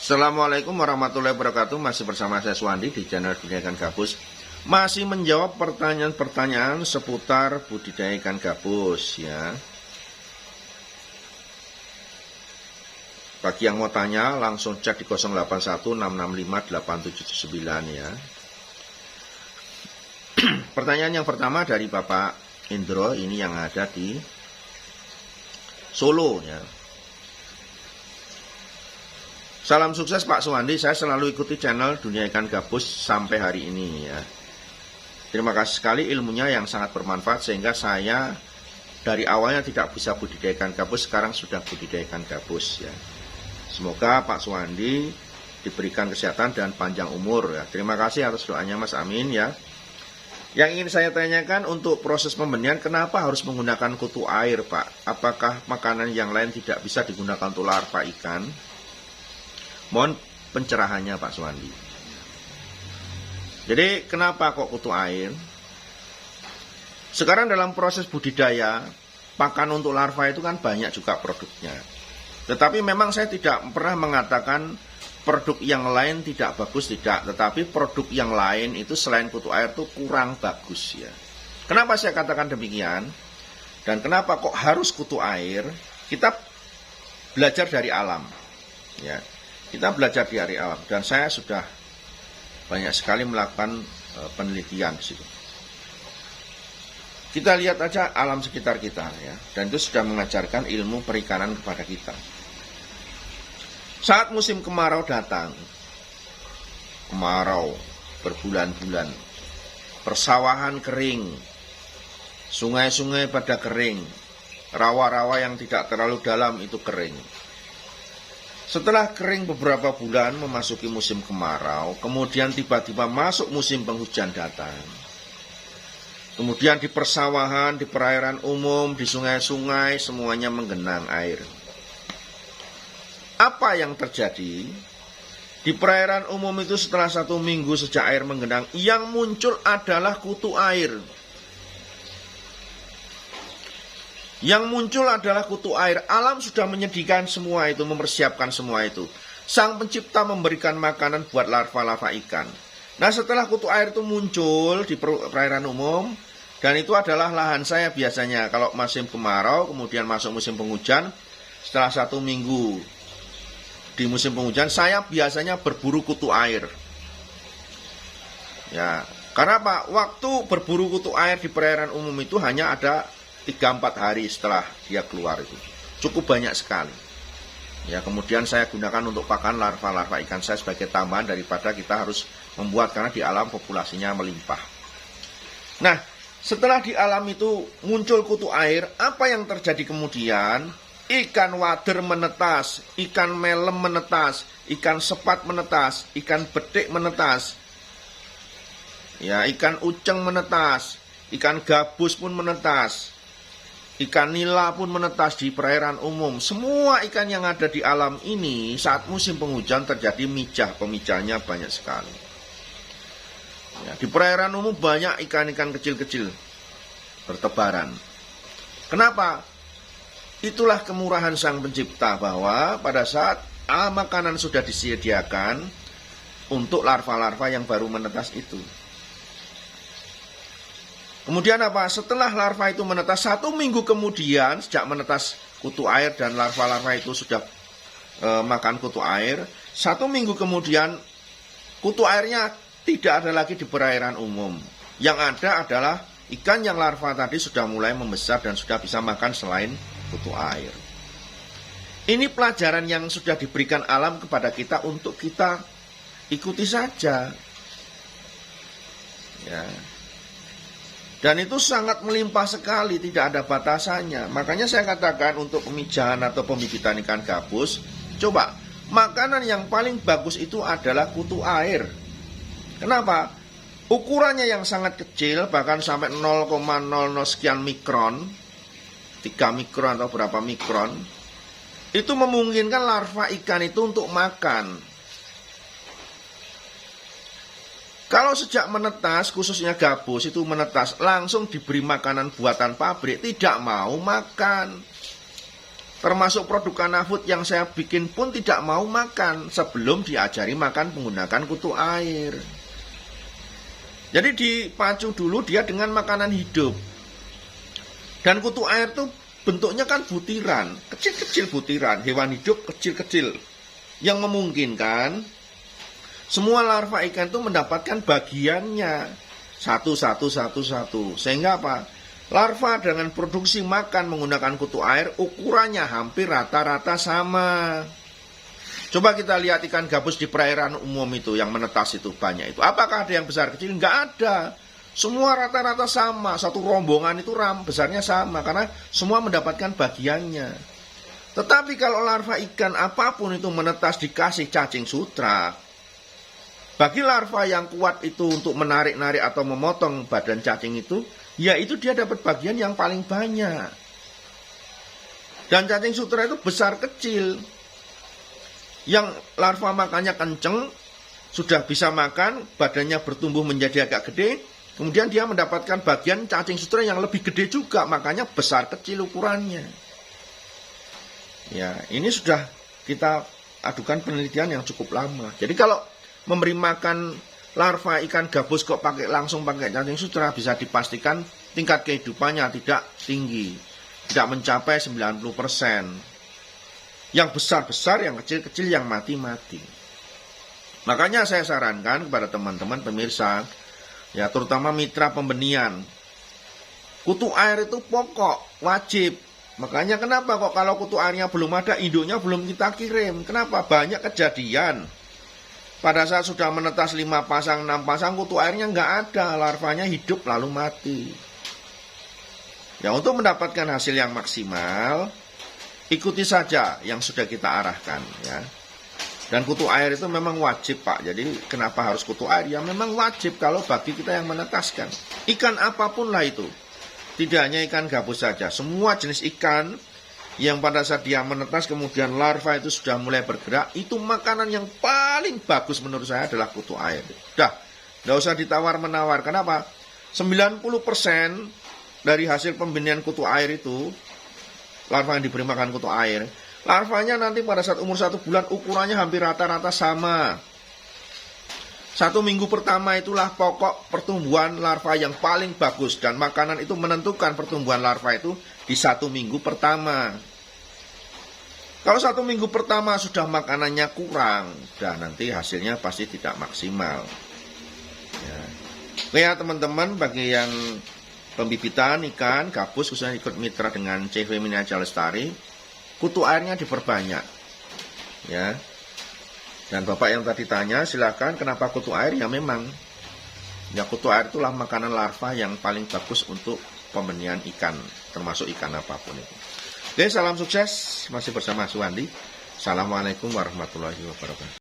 Assalamualaikum warahmatullahi wabarakatuh. Masih bersama saya Suwandi di channel Budidaya Ikan Gabus. Masih menjawab pertanyaan-pertanyaan seputar budidaya ikan gabus ya. Bagi yang mau tanya langsung cek di 0816658779 ya. Pertanyaan yang pertama dari Bapak Indro, ini yang ada di Solo ya. Salam sukses Pak Suwandi, saya selalu ikuti channel Dunia Ikan Gabus sampai hari ini ya. Terima kasih sekali ilmunya yang sangat bermanfaat sehingga saya dari awalnya tidak bisa budidaya ikan gabus, sekarang sudah budidaya ikan gabus ya. Semoga Pak Suwandi diberikan kesehatan dan panjang umur ya. Terima kasih atas doanya Mas, amin ya. Yang ingin saya tanyakan untuk proses pembenihan, kenapa harus menggunakan kutu air Pak? Apakah makanan yang lain tidak bisa digunakan untuk larva ikan? Mohon pencerahannya Pak Suwandi. Jadi kenapa kok kutu air? Sekarang dalam proses budidaya, pakan untuk larva itu kan banyak juga produknya. Tetapi memang saya tidak pernah mengatakan produk yang lain tidak bagus, tidak. Tetapi produk yang lain itu selain kutu air itu kurang bagus ya. Kenapa saya katakan demikian? Dan kenapa kok harus kutu air? Kita belajar dari alam ya. Kita belajar dari alam dan saya sudah banyak sekali melakukan penelitian di situ. Kita lihat aja alam sekitar kita ya, dan itu sudah mengajarkan ilmu perikanan kepada kita. Saat musim kemarau datang, kemarau berbulan-bulan, persawahan kering, sungai-sungai pada kering, rawa-rawa yang tidak terlalu dalam itu kering. Setelah kering beberapa bulan memasuki musim kemarau, kemudian tiba-tiba masuk musim penghujan datang. Kemudian di persawahan, di perairan umum, di sungai-sungai, semuanya menggenang air. Apa yang terjadi? Di perairan umum itu setelah 1 minggu sejak air menggenang, yang muncul adalah kutu air. Yang muncul adalah kutu air. Alam sudah menyediakan semua itu, mempersiapkan semua itu. Sang pencipta memberikan makanan buat larva-larva ikan. Nah, setelah kutu air itu muncul di perairan umum, dan itu adalah lahan saya biasanya. Kalau musim kemarau, kemudian masuk musim penghujan, setelah 1 minggu di musim penghujan, saya biasanya berburu kutu air. Ya, karena apa? Waktu berburu kutu air di perairan umum itu hanya ada 3-4 hari setelah dia keluar itu. Cukup banyak sekali. Ya, kemudian saya gunakan untuk pakan larva-larva ikan saya sebagai tambahan daripada kita harus membuat, karena di alam populasinya melimpah. Nah, setelah di alam itu muncul kutu air, apa yang terjadi kemudian? Ikan wader menetas, ikan melem menetas, ikan sepat menetas, ikan betik menetas. Ya, ikan uceng menetas, ikan gabus pun menetas. Ikan nila pun menetas di perairan umum. Semua ikan yang ada di alam ini saat musim penghujan terjadi mijah, pemijahnya banyak sekali. Ya, di perairan umum banyak ikan-ikan kecil-kecil bertebaran. Kenapa? Itulah kemurahan Sang Pencipta, bahwa pada saat makanan sudah disediakan untuk larva-larva yang baru menetas itu. Kemudian apa? Setelah larva itu menetas, 1 minggu kemudian sejak menetas kutu air dan larva-larva itu sudah makan kutu air, 1 minggu kemudian kutu airnya tidak ada lagi di perairan umum. Yang ada adalah ikan yang larva tadi sudah mulai membesar dan sudah bisa makan selain kutu air. Ini pelajaran yang sudah diberikan alam kepada kita untuk kita ikuti saja. Ya. Dan itu sangat melimpah sekali, tidak ada batasannya. Makanya saya katakan untuk pemijahan atau pembibitan ikan gabus, coba, makanan yang paling bagus itu adalah kutu air. Kenapa? Ukurannya yang sangat kecil, bahkan sampai 0,00 sekian mikron, 3 mikron atau berapa mikron, itu memungkinkan larva ikan itu untuk makan. Kalau sejak menetas, khususnya gabus itu menetas, langsung diberi makanan buatan pabrik, tidak mau makan. Termasuk produk Kanafood yang saya bikin pun tidak mau makan sebelum diajari makan menggunakan kutu air. Jadi dipacu dulu dia dengan makanan hidup. Dan kutu air itu bentuknya kan butiran, kecil-kecil butiran, hewan hidup kecil-kecil. Yang memungkinkan semua larva ikan itu mendapatkan bagiannya satu. Sehingga apa? Larva dengan produksi makan menggunakan kutu air ukurannya hampir rata-rata sama. Coba kita lihat ikan gabus di perairan umum itu yang menetas itu banyak itu. Apakah ada yang besar kecil? Enggak ada. Semua rata-rata sama. Satu rombongan itu besarnya sama karena semua mendapatkan bagiannya. Tetapi kalau larva ikan apapun itu menetas dikasih cacing sutra, bagi larva yang kuat itu untuk menarik-narik atau memotong badan cacing itu, ya itu dia dapat bagian yang paling banyak. Dan cacing sutra itu besar kecil. Yang larva makannya kenceng, sudah bisa makan, badannya bertumbuh menjadi agak gede, kemudian dia mendapatkan bagian cacing sutra yang lebih gede juga, makanya besar kecil ukurannya. Ya, ini sudah kita adukan penelitian yang cukup lama. Jadi kalau memberi makan larva ikan gabus kok langsung pakai cacing sutra, bisa dipastikan tingkat kehidupannya tidak tinggi, tidak mencapai 90%. Yang besar-besar, yang kecil-kecil, yang mati-mati. Makanya saya sarankan kepada teman-teman pemirsa, ya terutama mitra pembenihan, kutu air itu pokok, wajib. Makanya kenapa kok kalau kutu airnya belum ada, induknya belum kita kirim. Kenapa? Banyak kejadian. Pada saat sudah menetas 5 pasang, 6 pasang, kutu airnya nggak ada. Larvanya hidup lalu mati. Ya untuk mendapatkan hasil yang maksimal, ikuti saja yang sudah kita arahkan. Ya. Dan kutu air itu memang wajib Pak. Jadi kenapa harus kutu air? Ya memang wajib kalau bagi kita yang menetaskan. Ikan apapun lah itu. Tidak hanya ikan gabus saja. Semua jenis ikan yang pada saat dia menetas kemudian larva itu sudah mulai bergerak, itu makanan yang paling bagus menurut saya adalah kutu air. Dah, nggak usah ditawar-menawar. Kenapa? 90% dari hasil pembenihan kutu air itu, larva yang diberi makan kutu air, larvanya nanti pada saat umur 1 bulan ukurannya hampir rata-rata sama. 1 minggu pertama itulah pokok pertumbuhan larva yang paling bagus. Dan makanan itu menentukan pertumbuhan larva itu di 1 minggu pertama. Kalau 1 minggu pertama sudah makanannya kurang, dan nanti hasilnya pasti tidak maksimal. Ya. Oke ya teman-teman, bagi yang pembibitan ikan gabus khususnya ikut mitra dengan CV Miniature Lestari, kutu airnya diperbanyak. Ya. Dan Bapak yang tadi tanya, silakan kenapa kutu air? Ya memang, ya kutu air itulah makanan larva yang paling bagus untuk pembenihan ikan, termasuk ikan apapun itu. Oke, salam sukses, masih bersama Suwandi. Assalamualaikum warahmatullahi wabarakatuh.